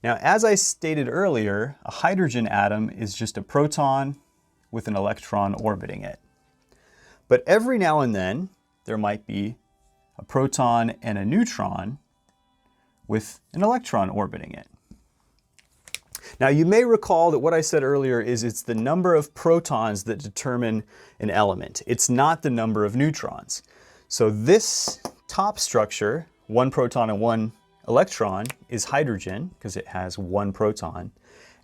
Now, as I stated earlier, a hydrogen atom is just a proton with an electron orbiting it. But every now and then, there might be a proton and a neutron with an electron orbiting it. Now, you may recall that what I said earlier is it's the number of protons that determine an element. It's not the number of neutrons. So this top structure, one proton and one electron, is hydrogen because it has one proton.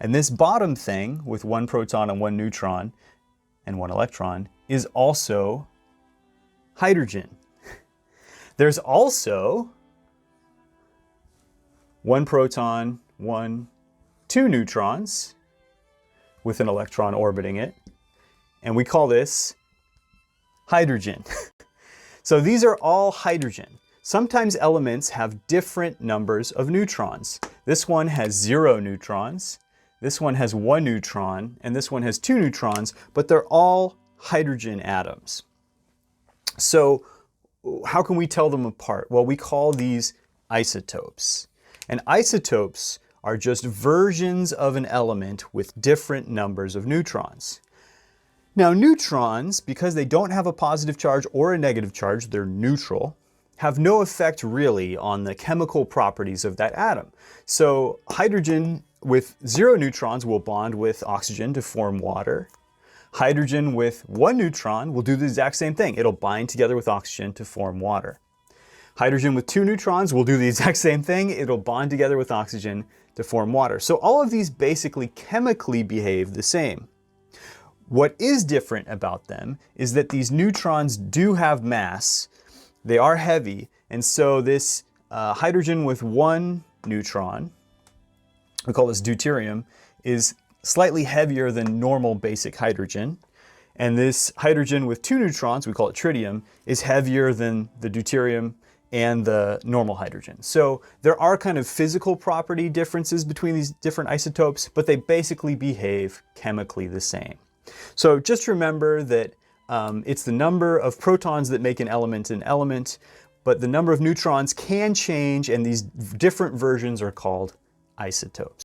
And this bottom thing with one proton and one neutron and one electron is also hydrogen. There's also one proton, two neutrons with an electron orbiting it, and we call this hydrogen. So these are all hydrogen. Sometimes elements have different numbers of neutrons. This one has 0 neutrons, this one has 1 neutron, and this one has 2 neutrons, but they're all hydrogen atoms. So how can we tell them apart? Well, we call these isotopes. And isotopes are just versions of an element with different numbers of neutrons. Now, neutrons, because they don't have a positive charge or a negative charge, they're neutral, have no effect really on the chemical properties of that atom. So hydrogen with 0 neutrons will bond with oxygen to form water. Hydrogen with 1 neutron will do the exact same thing. It'll bind together with oxygen to form water. Hydrogen with 2 neutrons will do the exact same thing. It'll bond together with oxygen to form water. So all of these basically chemically behave the same. What is different about them is that these neutrons do have mass. They are heavy, and so this hydrogen with 1 neutron, we call this deuterium, is slightly heavier than normal basic hydrogen. And this hydrogen with 2 neutrons, we call it tritium, is heavier than the deuterium and the normal hydrogen. So there are kind of physical property differences between these different isotopes, but they basically behave chemically the same. So just remember that it's the number of protons that make an element, but the number of neutrons can change, and these different versions are called isotopes.